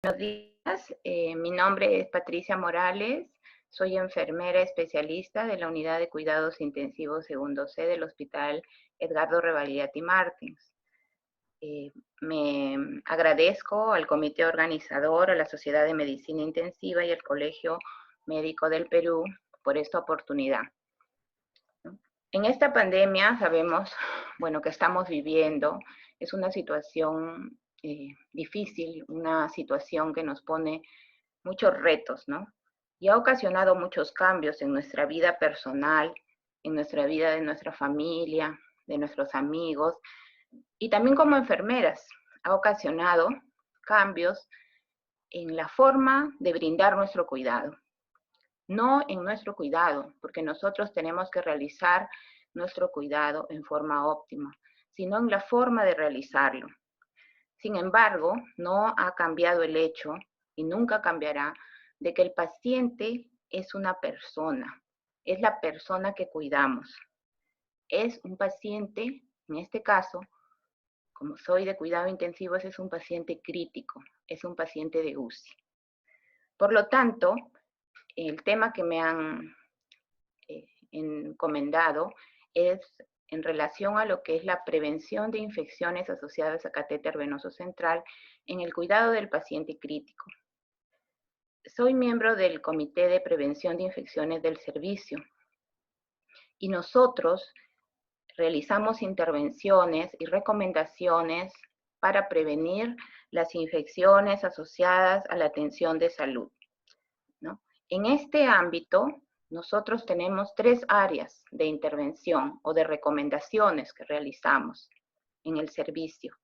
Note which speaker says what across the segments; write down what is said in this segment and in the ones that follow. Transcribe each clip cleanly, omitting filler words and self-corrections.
Speaker 1: Buenos días, mi nombre es Patricia Morales, soy enfermera especialista de la Unidad de Cuidados Intensivos Segundo C del Hospital Edgardo Rebagliati Martins. Me agradezco al comité organizador, a la Sociedad de Medicina Intensiva y al Colegio Médico del Perú por esta oportunidad. En esta pandemia sabemos, bueno, que estamos viviendo, es una situación difícil, una situación que nos pone muchos retos, ¿no? Y ha ocasionado muchos cambios en nuestra vida personal, en nuestra vida de nuestra familia, de nuestros amigos, y también como enfermeras, ha ocasionado cambios en la forma de brindar nuestro cuidado. No en nuestro cuidado, porque nosotros tenemos que realizar nuestro cuidado en forma óptima, sino en la forma de realizarlo. Sin embargo, no ha cambiado el hecho, y nunca cambiará, de que el paciente es una persona, es la persona que cuidamos. Es un paciente, en este caso, como soy de cuidado intensivo, ese es un paciente crítico, es un paciente de UCI. Por lo tanto, el tema que me han encomendado es en relación a lo que es la prevención de infecciones asociadas a catéter venoso central en el cuidado del paciente crítico. Soy miembro del Comité de Prevención de Infecciones del Servicio y nosotros realizamos intervenciones y recomendaciones para prevenir las infecciones asociadas a la atención de salud, ¿no? En este ámbito, nosotros tenemos 3 áreas de intervención o de recomendaciones que realizamos en el servicio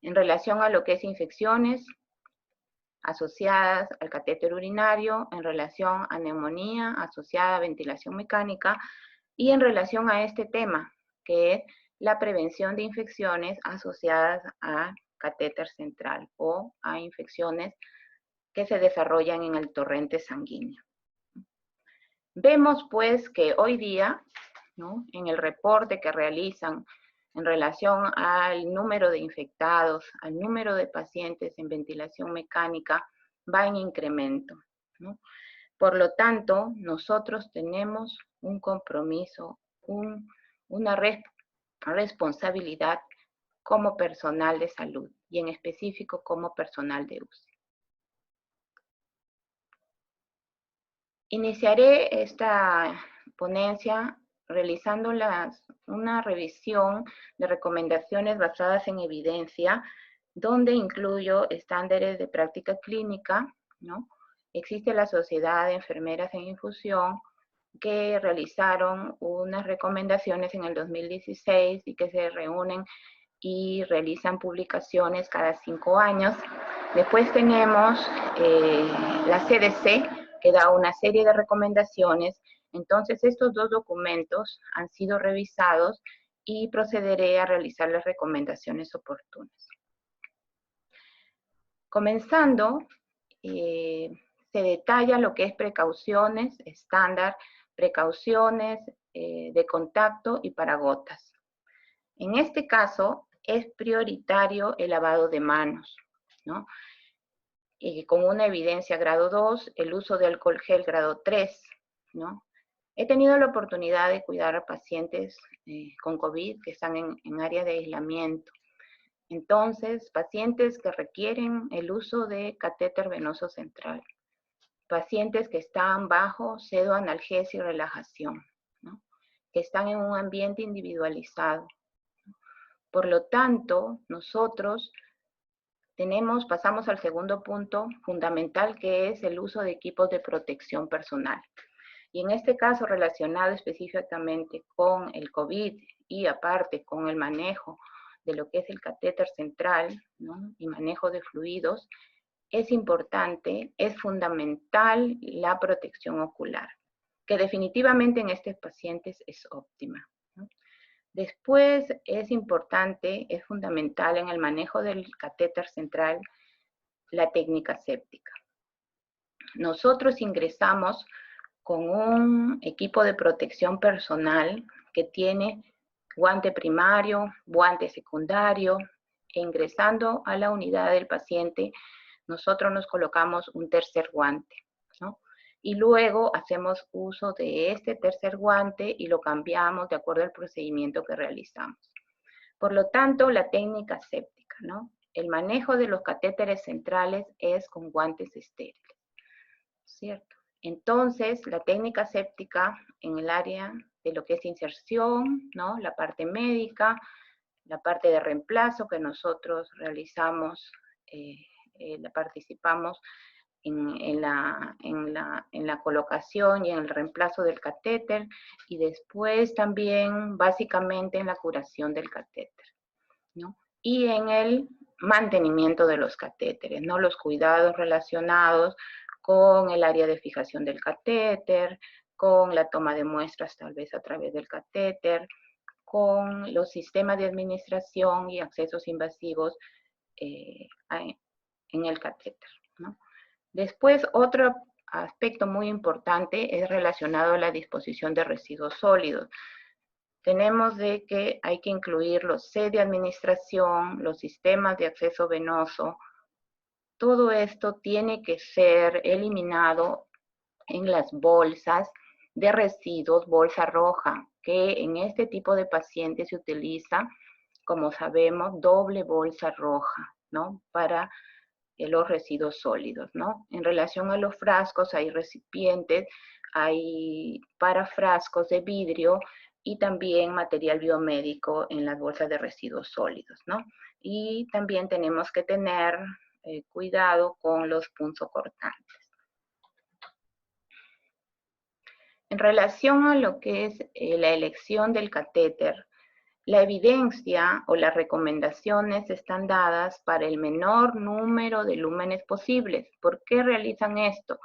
Speaker 1: en relación a lo que es infecciones asociadas al catéter urinario, en relación a neumonía asociada a ventilación mecánica y en relación a este tema, que es la prevención de infecciones asociadas a catéter central o a infecciones que se desarrollan en el torrente sanguíneo. Vemos pues que hoy día, ¿no?, en el reporte que realizan en relación al número de infectados, al número de pacientes en ventilación mecánica, va en incremento, ¿no? Por lo tanto, nosotros tenemos un compromiso, una responsabilidad como personal de salud y en específico como personal de UCI. Iniciaré esta ponencia realizando una revisión de recomendaciones basadas en evidencia, donde incluyo estándares de práctica clínica, ¿no? Existe la Sociedad de Enfermeras en Infusión, que realizaron unas recomendaciones en el 2016 y que se reúnen y realizan publicaciones cada 5 años. Después tenemos la CDC, que da una serie de recomendaciones. Entonces, estos 2 documentos han sido revisados y procederé a realizar las recomendaciones oportunas. Comenzando, se detalla lo que es precauciones estándar, precauciones de contacto y para gotas. En este caso, es prioritario el lavado de manos, ¿no? Con una evidencia grado 2, el uso de alcohol gel grado 3, ¿no? He tenido la oportunidad de cuidar a pacientes con COVID que están en área de aislamiento. Entonces, pacientes que requieren el uso de catéter venoso central, pacientes que están bajo pseudoanalgesia y relajación, ¿no?, que están en un ambiente individualizado. Por lo tanto, nosotros pasamos al segundo punto fundamental, que es el uso de equipos de protección personal. Y en este caso, relacionado específicamente con el COVID y aparte con el manejo de lo que es el catéter central, ¿no?, y manejo de fluidos, es importante, es fundamental la protección ocular, que definitivamente en estos pacientes es óptima, ¿no? Después es importante, es fundamental en el manejo del catéter central la técnica séptica. Nosotros ingresamos con un equipo de protección personal que tiene guante primario, guante secundario, e ingresando a la unidad del paciente nosotros nos colocamos un tercer guante, ¿no? Y luego hacemos uso de este tercer guante y lo cambiamos de acuerdo al procedimiento que realizamos. Por lo tanto, la técnica séptica, ¿no? El manejo de los catéteres centrales es con guantes estériles, ¿cierto? Entonces, la técnica séptica en el área de lo que es inserción, ¿no? La parte médica, la parte de reemplazo que nosotros realizamos, participamos en la colocación y en el reemplazo del catéter, y después también básicamente en la curación del catéter, ¿no? Y en el mantenimiento de los catéteres, ¿no? Los cuidados relacionados con el área de fijación del catéter, con la toma de muestras tal vez a través del catéter, con los sistemas de administración y accesos invasivos en el catéter, ¿no? Después, otro aspecto muy importante es relacionado a la disposición de residuos sólidos. Tenemos de que hay que incluir los sets de administración, los sistemas de acceso venoso. Todo esto tiene que ser eliminado en las bolsas de residuos, bolsa roja, que en este tipo de pacientes se utiliza, como sabemos, doble bolsa roja, ¿no? Para los residuos sólidos, ¿no? En relación a los frascos, hay recipientes, hay parafrascos de vidrio y también material biomédico en las bolsas de residuos sólidos, ¿no? Y también tenemos que tener cuidado con los punzocortantes. En relación a lo que es la elección del catéter, la evidencia o las recomendaciones están dadas para el menor número de lúmenes posibles. ¿Por qué realizan esto?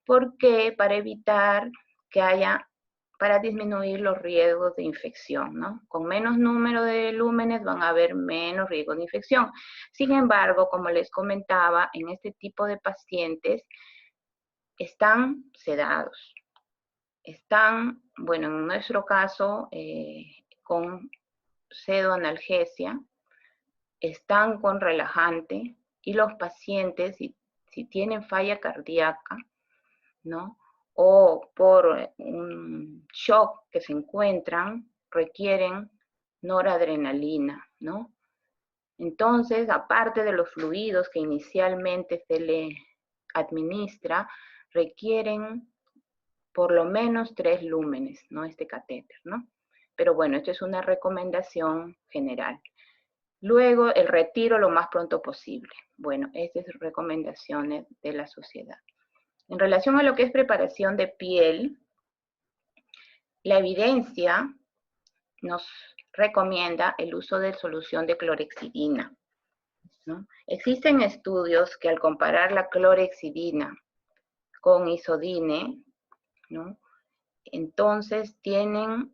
Speaker 1: Porque para evitar que haya, para disminuir los riesgos de infección, ¿no? Con menos número de lúmenes van a haber menos riesgos de infección. Sin embargo, como les comentaba, en este tipo de pacientes están sedados. Están, bueno, en nuestro caso, con pseudoanalgesia, están con relajante, y los pacientes, si tienen falla cardíaca, ¿no? O por un shock que se encuentran, requieren noradrenalina, ¿no? Entonces, aparte de los fluidos que inicialmente se le administra, requieren por lo menos 3 lúmenes, ¿no? Este catéter, ¿no? Pero bueno, esto es una recomendación general. Luego, el retiro lo más pronto posible. Bueno, estas son recomendaciones de la sociedad. En relación a lo que es preparación de piel, la evidencia nos recomienda el uso de solución de clorexidina, ¿no? Existen estudios que al comparar la clorexidina con isodine, ¿no? Entonces tienen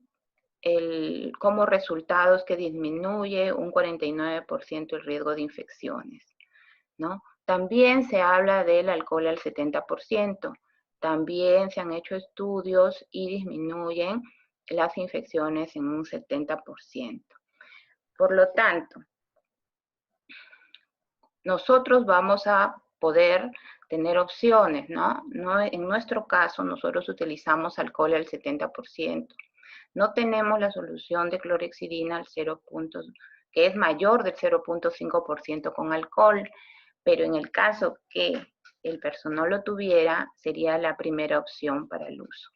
Speaker 1: como resultados que disminuye un 49% el riesgo de infecciones, ¿no? También se habla del alcohol al 70%. También se han hecho estudios y disminuyen las infecciones en un 70%. Por lo tanto, nosotros vamos a poder tener opciones, ¿no? En nuestro caso, nosotros utilizamos alcohol al 70%. No tenemos la solución de clorexidina al que es mayor del 0.5% con alcohol, pero en el caso que el personal lo tuviera, sería la primera opción para el uso.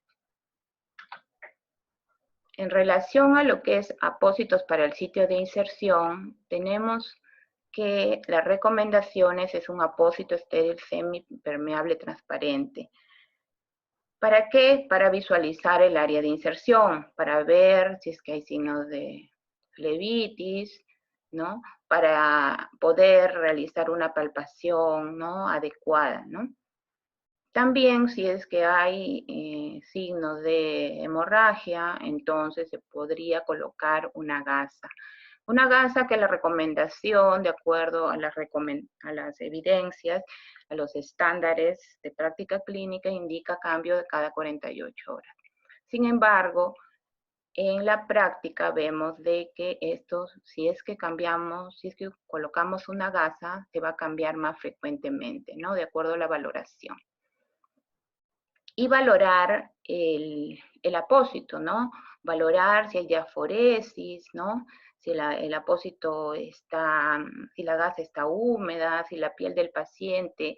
Speaker 1: En relación a lo que es apósitos para el sitio de inserción, tenemos que las recomendaciones es un apósito estéril semipermeable transparente. ¿Para qué? Para visualizar el área de inserción, para ver si es que hay signos de flebitis, ¿no? Para poder realizar una palpación, ¿no? Adecuada, ¿no? También si es que hay signos de hemorragia, entonces se podría colocar una gasa. Una gasa que la recomendación, de acuerdo a las evidencias, a los estándares de práctica clínica, indica cambio de cada 48 horas. Sin embargo, en la práctica vemos de que esto, si es que colocamos una gasa, se va a cambiar más frecuentemente, ¿no? De acuerdo a la valoración. Y valorar el apósito, ¿no? Valorar si hay diaforesis, ¿no? Si el apósito está, si la gasa está húmeda, si la piel del paciente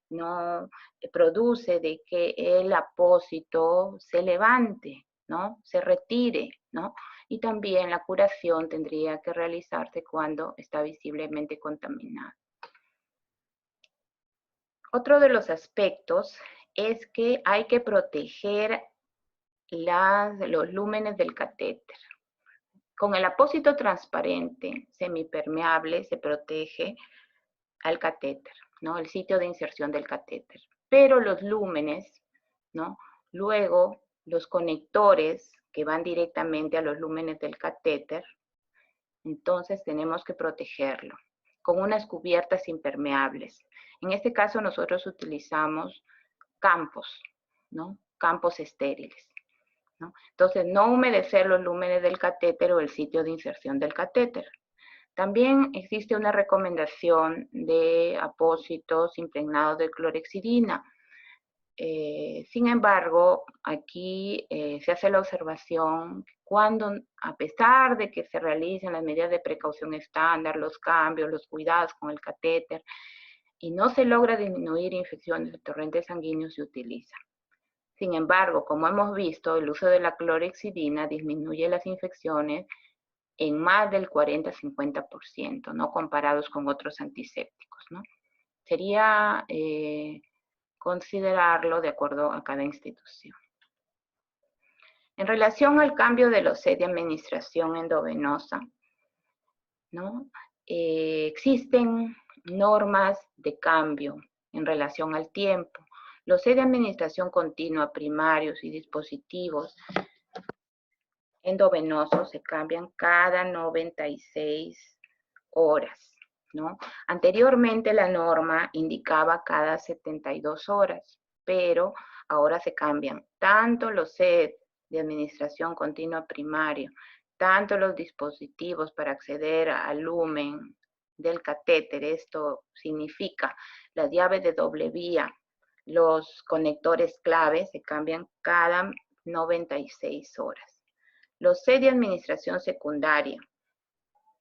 Speaker 1: no produce de que el apósito se levante, ¿no? Se retire, ¿no? Y también la curación tendría que realizarse cuando está visiblemente contaminado. Otro de los aspectos es que hay que proteger los lúmenes del catéter. Con el apósito transparente, semipermeable, se protege al catéter, ¿no? El sitio de inserción del catéter. Pero los lúmenes, ¿no? Luego, los conectores que van directamente a los lúmenes del catéter, entonces tenemos que protegerlo con unas cubiertas impermeables. En este caso nosotros utilizamos campos, ¿no? Campos estériles, ¿no? Entonces, no humedecer los lúmenes del catéter o el sitio de inserción del catéter. También existe una recomendación de apósitos impregnados de clorhexidina. Sin embargo, aquí se hace la observación que cuando, a pesar de que se realicen las medidas de precaución estándar, los cambios, los cuidados con el catéter, y no se logra disminuir infecciones de torrente sanguíneo, se utiliza. Sin embargo, como hemos visto, el uso de la clorhexidina disminuye las infecciones en más del 40-50%, ¿no? Comparados con otros antisépticos, ¿no? Sería considerarlo de acuerdo a cada institución. En relación al cambio de los sets de administración endovenosa, ¿no? Existen normas de cambio en relación al tiempo. Los sets de administración continua primarios y dispositivos endovenosos se cambian cada 96 horas, ¿no? Anteriormente la norma indicaba cada 72 horas, pero ahora se cambian tanto los sets de administración continua primario, tanto los dispositivos para acceder al lumen del catéter, esto significa las llaves de doble vía, los conectores clave se cambian cada 96 horas. Los sets de administración secundaria,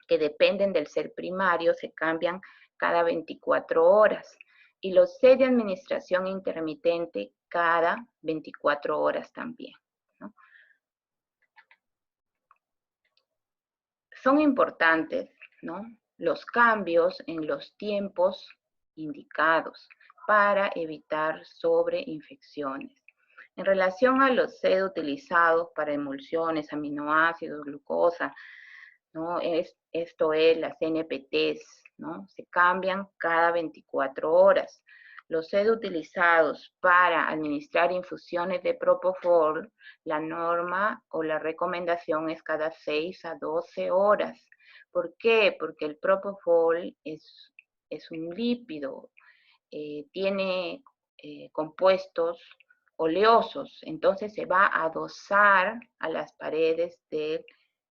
Speaker 1: que dependen del ser primario, se cambian cada 24 horas. Y los sets de administración intermitente cada 24 horas también, ¿no? Son importantes, ¿no? Los cambios en los tiempos indicados para evitar sobreinfecciones. En relación a los sets utilizados para emulsiones, aminoácidos, glucosa, ¿no? Esto es las NPTs, ¿no? Se cambian cada 24 horas. Los sets utilizados para administrar infusiones de Propofol, la norma o la recomendación es cada 6 a 12 horas. ¿Por qué? Porque el Propofol es un lípido, tiene compuestos oleosos, entonces se va a dosar a las paredes del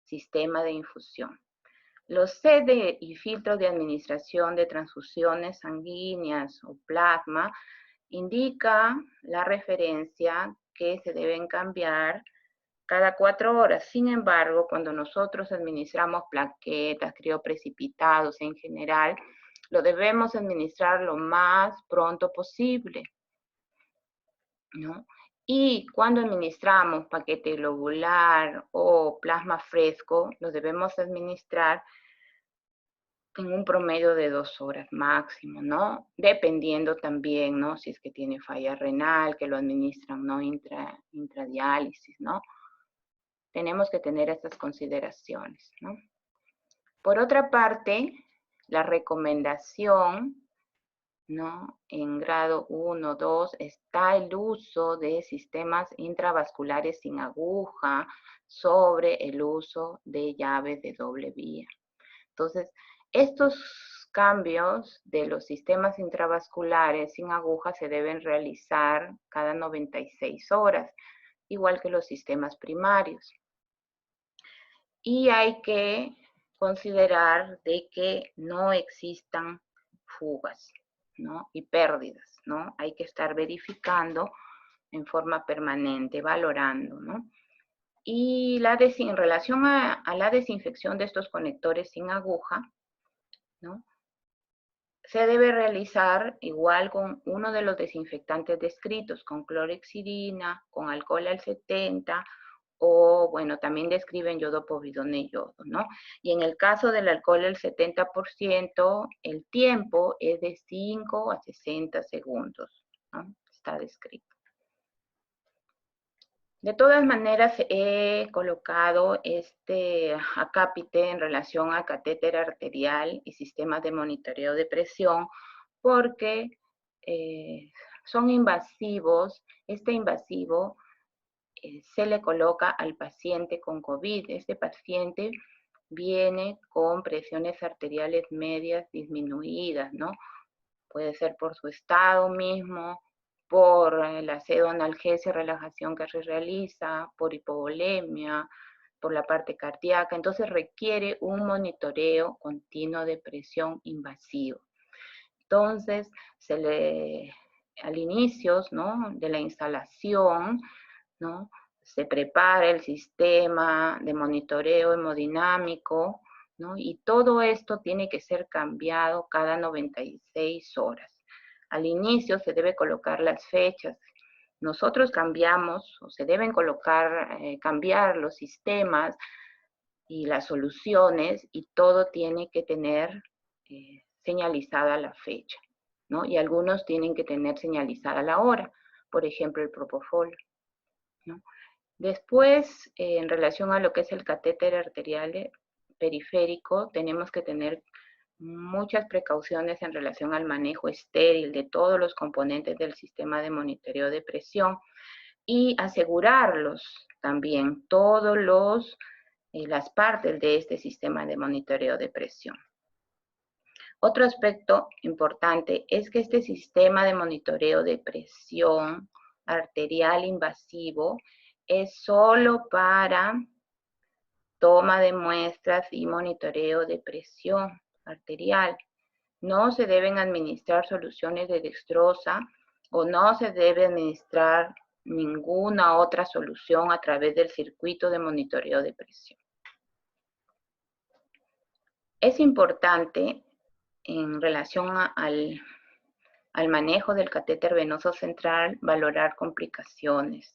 Speaker 1: sistema de infusión. Los sets y filtros de administración de transfusiones sanguíneas o plasma indica la referencia que se deben cambiar cada 4 horas. Sin embargo, cuando nosotros administramos plaquetas, crioprecipitados en general, lo debemos administrar lo más pronto posible, ¿no? Y cuando administramos paquete globular o plasma fresco, lo debemos administrar en un promedio de 2 horas máximo, ¿no? Dependiendo también, ¿no? Si es que tiene falla renal, que lo administran, ¿no? Intradiálisis, ¿no? Tenemos que tener estas consideraciones, ¿no? Por otra parte, la recomendación, ¿no? En grado 1, 2 está el uso de sistemas intravasculares sin aguja sobre el uso de llaves de doble vía. Entonces, estos cambios de los sistemas intravasculares sin aguja se deben realizar cada 96 horas, igual que los sistemas primarios. y hay que considerar de que no existan fugas, ¿no? Y pérdidas, ¿no? Hay que estar verificando en forma permanente, valorando, ¿no? Y en relación a la desinfección de estos conectores sin aguja, ¿no? Se debe realizar igual con uno de los desinfectantes descritos, con clorhexidina, con alcohol al 70, o bueno, también describen yodo, povidona y yodo, ¿no? Y en el caso del alcohol al 70%, el tiempo es de 5 a 60 segundos, ¿no? Está descrito. De todas maneras, he colocado este acápite en relación a catéter arterial y sistemas de monitoreo de presión porque son invasivos. Este invasivo se le coloca al paciente con COVID. Este paciente viene con presiones arteriales medias disminuidas, ¿no? Puede ser por su estado mismo, por la pseudoanalgesia, relajación que se realiza, por hipovolemia, por la parte cardíaca. Entonces requiere un monitoreo continuo de presión invasivo. Entonces, al inicio, ¿no?, de la instalación, ¿no?, se prepara el sistema de monitoreo hemodinámico, ¿no? Y todo esto tiene que ser cambiado cada 96 horas. Al inicio se debe colocar las fechas. Nosotros cambiamos, o se deben cambiar los sistemas y las soluciones, y todo tiene que tener señalizada la fecha, ¿no? Y algunos tienen que tener señalizada la hora, por ejemplo, el propofol, ¿no? Después, en relación a lo que es el catéter arterial periférico, tenemos que tener muchas precauciones en relación al manejo estéril de todos los componentes del sistema de monitoreo de presión y asegurarlos también, las partes de este sistema de monitoreo de presión. Otro aspecto importante es que este sistema de monitoreo de presión arterial invasivo es solo para toma de muestras y monitoreo de presión arterial. No se deben administrar soluciones de dextrosa o no se debe administrar ninguna otra solución a través del circuito de monitoreo de presión. Es importante en relación al manejo del catéter venoso central valorar complicaciones,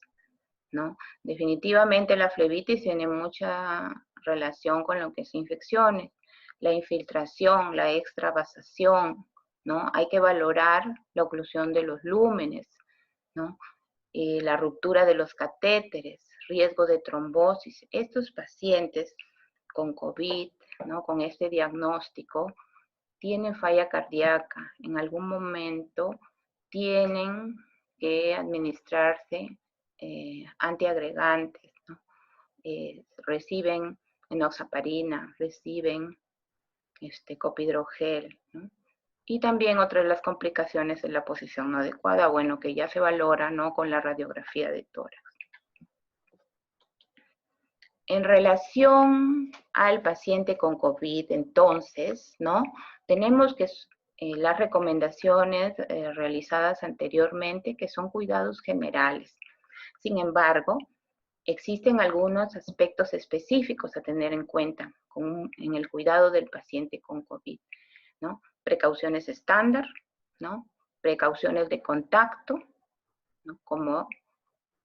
Speaker 1: ¿no? Definitivamente la flebitis tiene mucha relación con lo que es infecciones, la infiltración, la extravasación, ¿no? Hay que valorar la oclusión de los lúmenes, ¿no? La ruptura de los catéteres, riesgo de trombosis. Estos pacientes con COVID, ¿no?, con este diagnóstico, tienen falla cardíaca. En algún momento tienen que administrarse antiagregantes, ¿no? Reciben enoxaparina, reciben copidrogel, ¿no? Y también otra de las complicaciones es la posición no adecuada, bueno, que ya se valora, ¿no?, con la radiografía de tórax. En relación al paciente con COVID, entonces, ¿no?, tenemos que las recomendaciones realizadas anteriormente, que son cuidados generales. Sin embargo, existen algunos aspectos específicos a tener en cuenta en el cuidado del paciente con COVID, ¿no? Precauciones estándar, ¿no? Precauciones de contacto, ¿no?, como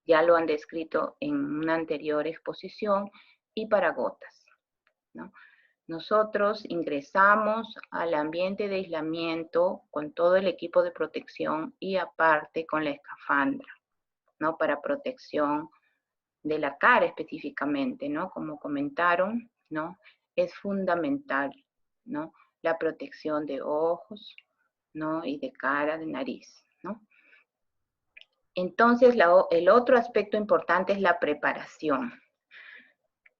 Speaker 1: ya lo han descrito en una anterior exposición, y para gotas, ¿no? Nosotros ingresamos al ambiente de aislamiento con todo el equipo de protección y aparte con la escafandra, ¿no?, para protección de la cara específicamente, ¿no? Como comentaron, ¿no?, es fundamental, ¿no?, la protección de ojos, ¿no?, y de cara, de nariz, ¿no? Entonces, el otro aspecto importante es la preparación.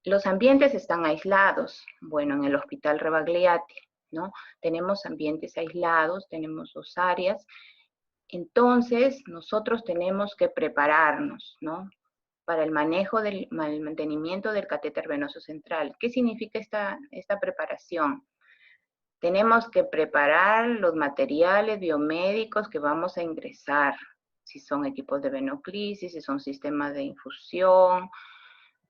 Speaker 1: Los ambientes están aislados. Bueno, en el Hospital Rebagliati, ¿no?, tenemos ambientes aislados, tenemos 2 áreas. Entonces, nosotros tenemos que prepararnos, ¿no? para el manejo del mantenimiento del catéter venoso central. ¿Qué significa esta preparación? Tenemos que preparar los materiales biomédicos que vamos a ingresar, si son equipos de venoclisis, si son sistemas de infusión,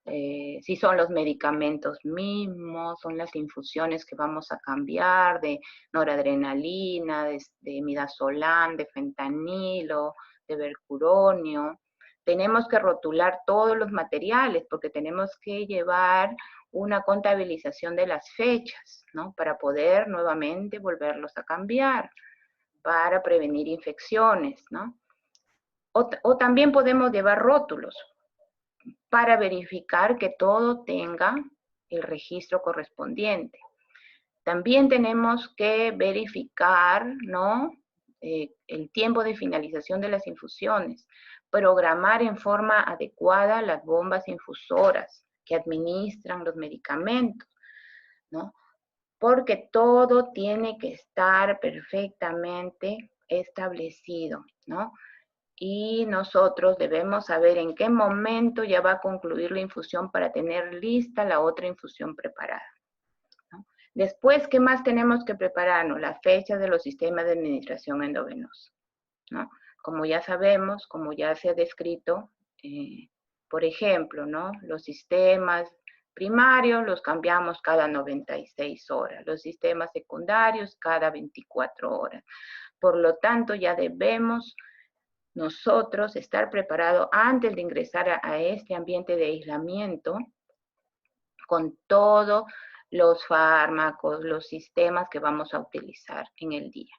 Speaker 1: si son los medicamentos mismos, son las infusiones que vamos a cambiar de noradrenalina, de midazolam, de fentanilo, de bercuronio. Tenemos que rotular todos los materiales porque tenemos que llevar una contabilización de las fechas, ¿no? Para poder nuevamente volverlos a cambiar, para prevenir infecciones, ¿no? O también podemos llevar rótulos para verificar que todo tenga el registro correspondiente. También tenemos que verificar, ¿no? El tiempo de finalización de las infusiones, programar en forma adecuada las bombas infusoras que administran los medicamentos, ¿no? Porque todo tiene que estar perfectamente establecido, ¿no? Y nosotros debemos saber en qué momento ya va a concluir la infusión para tener lista la otra infusión preparada, ¿no? Después, ¿qué más tenemos que prepararnos? La fecha de los sistemas de administración endovenosa, ¿no? Como ya sabemos, como ya se ha descrito, por ejemplo, ¿no? Los sistemas primarios los cambiamos cada 96 horas, los sistemas secundarios cada 24 horas. Por lo tanto, ya debemos nosotros estar preparados antes de ingresar a este ambiente de aislamiento con todos los fármacos, los sistemas que vamos a utilizar en el día.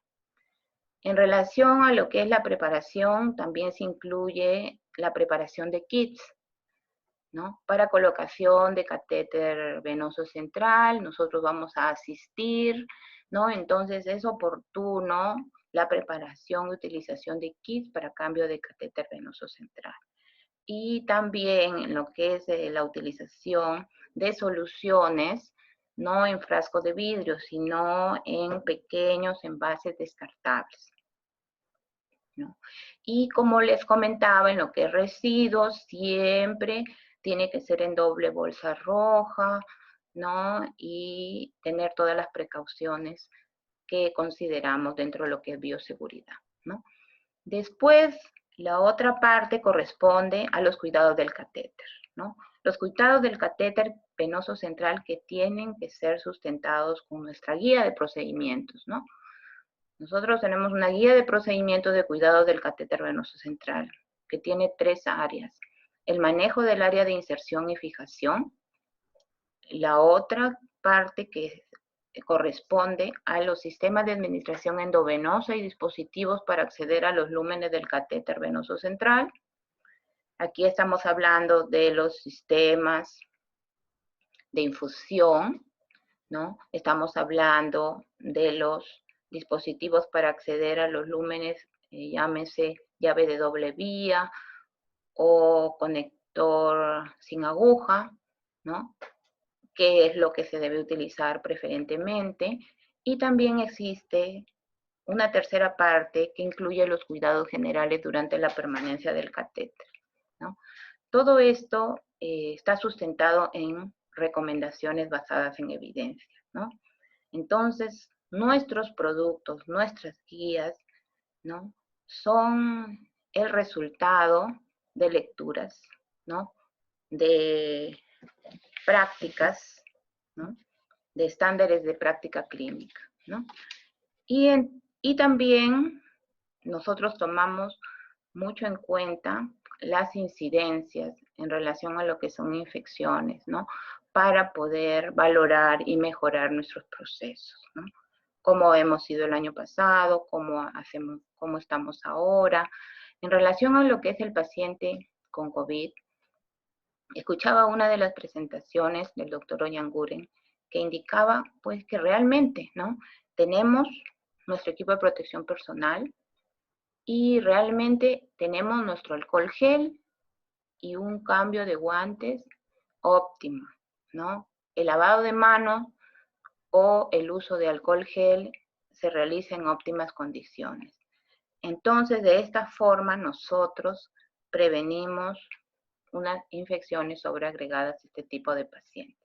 Speaker 1: En relación a lo que es la preparación, también se incluye la preparación de kits, ¿no? Para colocación de catéter venoso central, nosotros vamos a asistir, ¿no? Entonces es oportuno la preparación y utilización de kits para cambio de catéter venoso central. Y también en lo que es la utilización de soluciones, no en frascos de vidrio, sino en pequeños envases descartables, ¿no? Y como les comentaba, en lo que es residuos, siempre tiene que ser en doble bolsa roja, ¿no? Y tener todas las precauciones que consideramos dentro de lo que es bioseguridad, ¿no? Después, la otra parte corresponde a los cuidados del catéter, ¿no? Los cuidados del catéter venoso central que tienen que ser sustentados con nuestra guía de procedimientos, ¿no? Nosotros tenemos una guía de procedimientos de cuidado del catéter venoso central, que tiene 3 áreas. El manejo del área de inserción y fijación. La otra parte que corresponde a los sistemas de administración endovenosa y dispositivos para acceder a los lúmenes del catéter venoso central. Aquí estamos hablando de los sistemas de infusión, ¿no? Estamos hablando de los dispositivos para acceder a los lúmenes, llámese llave de doble vía o conector sin aguja, ¿no? Que es lo que se debe utilizar preferentemente. Y también existe una tercera parte que incluye los cuidados generales durante la permanencia del catéter, ¿no? Todo esto está sustentado en recomendaciones basadas en evidencia, ¿no? Entonces, nuestros productos, nuestras guías, ¿no? Son el resultado de lecturas, ¿no? De prácticas, ¿no? De estándares de práctica clínica, ¿no? Y también nosotros tomamos mucho en cuenta las incidencias en relación a lo que son infecciones, ¿no? Para poder valorar y mejorar nuestros procesos, ¿no? Cómo hemos sido el año pasado, cómo estamos ahora. En relación a lo que es el paciente con COVID, escuchaba una de las presentaciones del doctor Oyanguren que indicaba pues que realmente, ¿no? Tenemos nuestro equipo de protección personal y realmente tenemos nuestro alcohol gel y un cambio de guantes óptimo, ¿no? El lavado de manos o el uso de alcohol gel se realiza en óptimas condiciones. Entonces, de esta forma nosotros prevenimos unas infecciones sobreagregadas a este tipo de pacientes.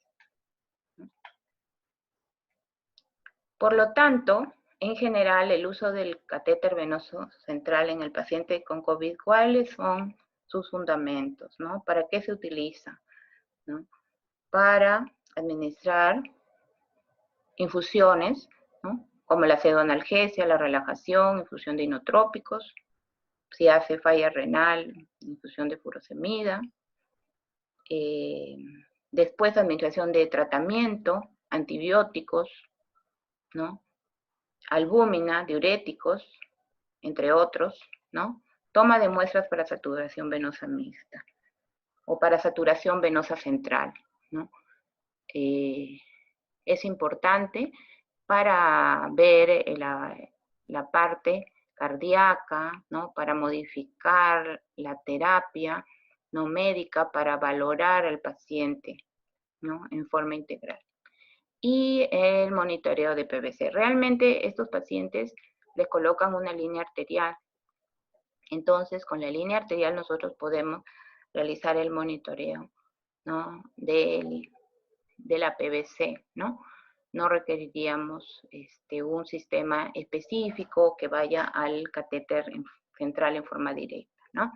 Speaker 1: Por lo tanto, en general, el uso del catéter venoso central en el paciente con COVID, ¿cuáles son sus fundamentos, ¿no? ¿Para qué se utiliza? ¿No? Para administrar infusiones, ¿no? Como la pseudoanalgesia, la relajación, infusión de inotrópicos, si hace falla renal, infusión de furosemida, después administración de tratamiento, antibióticos, ¿no? Albúmina, diuréticos, entre otros, ¿no? Toma de muestras para saturación venosa mixta o para saturación venosa central, ¿no? Es importante para ver la parte cardíaca, ¿no? Para modificar la terapia no médica, para valorar al paciente, ¿no? En forma integral. Y el monitoreo de PVC. Realmente estos pacientes les colocan una línea arterial. Entonces, con la línea arterial nosotros podemos realizar el monitoreo, ¿no? de la PVC, ¿no? No requeriríamos un sistema específico que vaya al catéter central en forma directa, ¿no?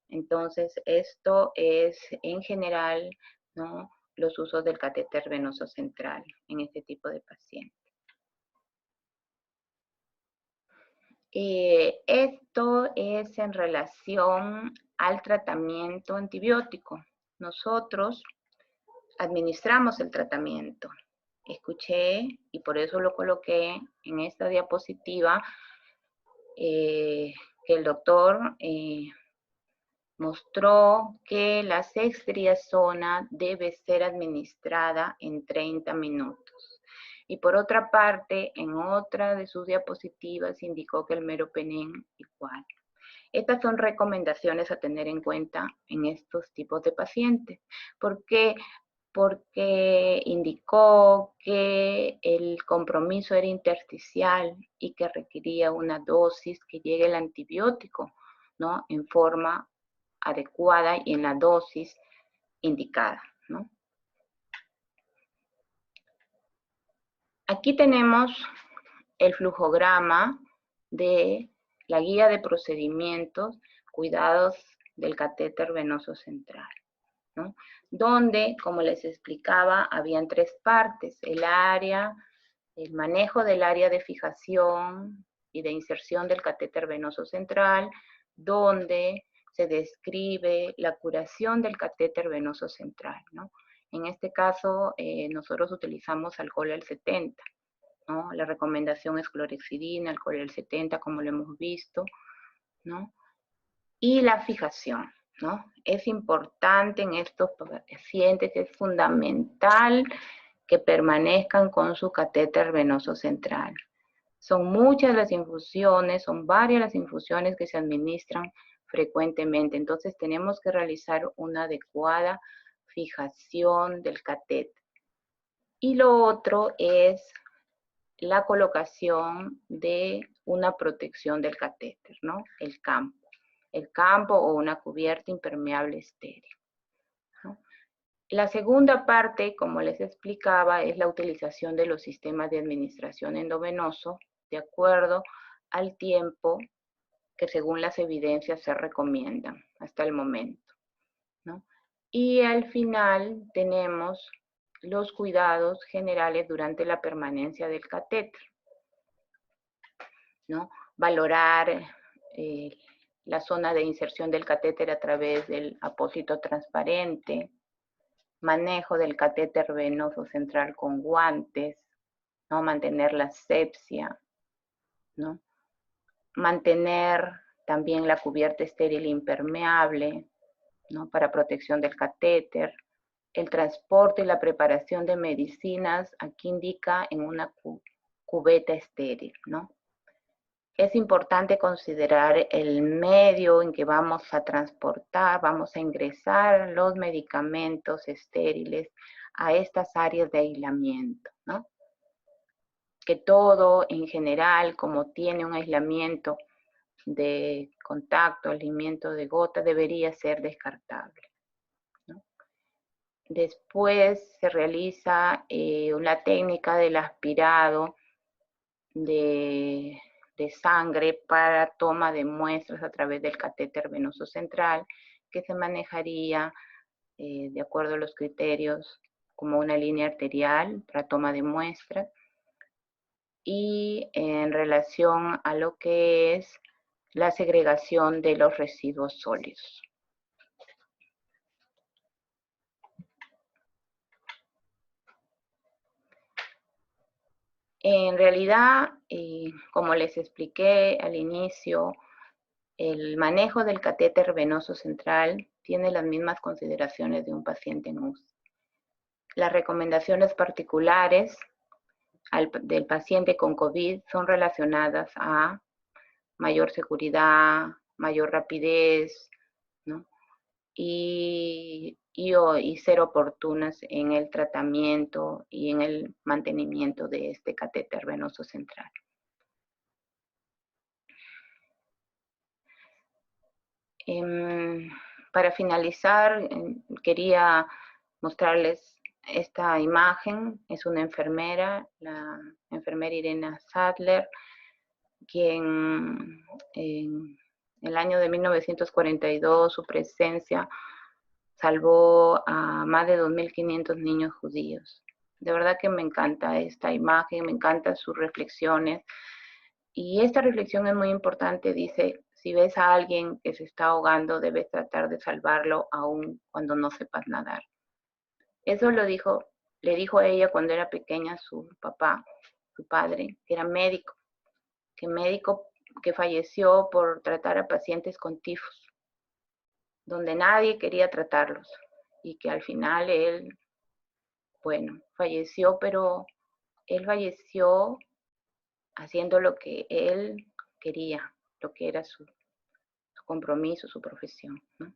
Speaker 1: Entonces, esto es en general, ¿no? Los usos del catéter venoso central en este tipo de pacientes. Esto es en relación al tratamiento antibiótico. Nosotros administramos el tratamiento. Escuché, y por eso lo coloqué en esta diapositiva, que el doctor mostró que la ceftriaxona debe ser administrada en 30 minutos. Y por otra parte, en otra de sus diapositivas indicó que el meropenem igual. Estas son recomendaciones a tener en cuenta en estos tipos de pacientes. ¿Por qué? Porque indicó que el compromiso era intersticial y que requería una dosis que llegue el antibiótico, ¿no? En forma adecuada y en la dosis indicada, ¿no? Aquí tenemos el flujograma de la guía de procedimientos, cuidados del catéter venoso central, ¿no? Donde, como les explicaba, habían tres partes: el manejo del área de fijación y de inserción del catéter venoso central, donde se describe la curación del catéter venoso central, ¿no? En este caso, nosotros utilizamos alcohol al 70, ¿no? La recomendación es clorhexidina, alcohol al 70, como lo hemos visto, ¿no? Y la fijación, ¿no? Es importante en estos pacientes, es fundamental que permanezcan con su catéter venoso central. Son muchas las infusiones, son varias las infusiones que se administran frecuentemente, entonces tenemos que realizar una adecuada fijación del catéter. Y lo otro es la colocación de una protección del catéter, ¿no? El campo o una cubierta impermeable estéril, ¿no? La segunda parte, como les explicaba, es la utilización de los sistemas de administración endovenoso de acuerdo al tiempo que según las evidencias se recomiendan hasta el momento, ¿no? Y al final tenemos los cuidados generales durante la permanencia del catéter, ¿no? Valorar la zona de inserción del catéter a través del apósito transparente, manejo del catéter venoso central con guantes, ¿no? Mantener la asepsia, ¿no? Mantener también la cubierta estéril impermeable, ¿no? Para protección del catéter. El transporte y la preparación de medicinas, aquí indica en una cubeta estéril, ¿no? Es importante considerar el medio en que vamos a transportar, vamos a ingresar los medicamentos estériles a estas áreas de aislamiento, ¿no? Que todo en general, como tiene un aislamiento de contacto, aislamiento de gota, debería ser descartable, Después se realiza una técnica del aspirado de sangre para toma de muestras a través del catéter venoso central, que se manejaría de acuerdo a los criterios como una línea arterial para toma de muestras, y en relación a lo que es la segregación de los residuos sólidos. En realidad, como les expliqué al inicio, el manejo del catéter venoso central tiene las mismas consideraciones de un paciente en UCI. Las recomendaciones particulares del paciente con COVID son relacionadas a mayor seguridad, mayor rapidez, ¿no? y ser oportunas en el tratamiento y en el mantenimiento de este catéter venoso central. Para finalizar, quería mostrarles esta imagen. Es una enfermera, la enfermera Irena Sadler, quien en el año de 1942, su presencia salvó a más de 2.500 niños judíos. De verdad que me encanta esta imagen, me encantan sus reflexiones. Y esta reflexión es muy importante, dice, si ves a alguien que se está ahogando, debes tratar de salvarlo aun cuando no sepas nadar. Eso le dijo a ella cuando era pequeña su papá, su padre, que era médico, que falleció por tratar a pacientes con tifus, donde nadie quería tratarlos, y que al final él, bueno, falleció, pero él falleció haciendo lo que él quería, lo que era su compromiso, su profesión, ¿no?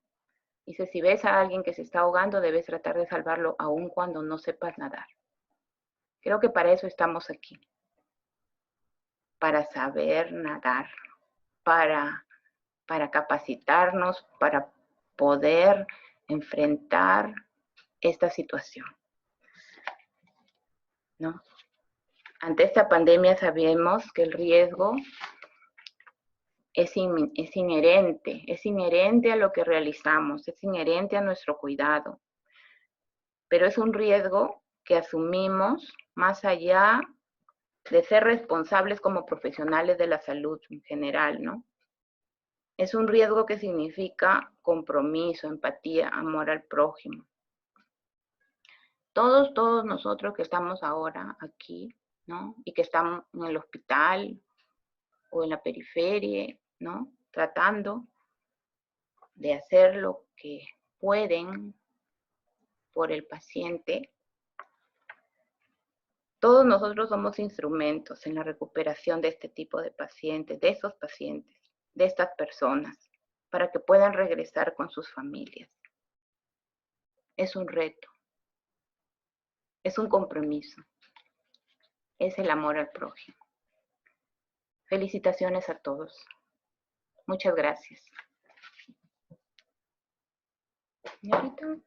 Speaker 1: Dice, si ves a alguien que se está ahogando, debes tratar de salvarlo aun cuando no sepas nadar. Creo que para eso estamos aquí, para saber nadar, para capacitarnos, para poder enfrentar esta situación, ¿no? Ante esta pandemia sabemos que el riesgo es inherente a lo que realizamos, es inherente a nuestro cuidado, pero es un riesgo que asumimos más allá de ser responsables como profesionales de la salud en general, ¿no? Es un riesgo que significa compromiso, empatía, amor al prójimo. Todos nosotros que estamos ahora aquí, ¿no? Y que estamos en el hospital o en la periferia, ¿no? Tratando de hacer lo que pueden por el paciente. Todos nosotros somos instrumentos en la recuperación de este tipo de pacientes, de esos pacientes, de estas personas, para que puedan regresar con sus familias. Es un reto, es un compromiso, es el amor al prójimo. Felicitaciones a todos. Muchas gracias. Señorita.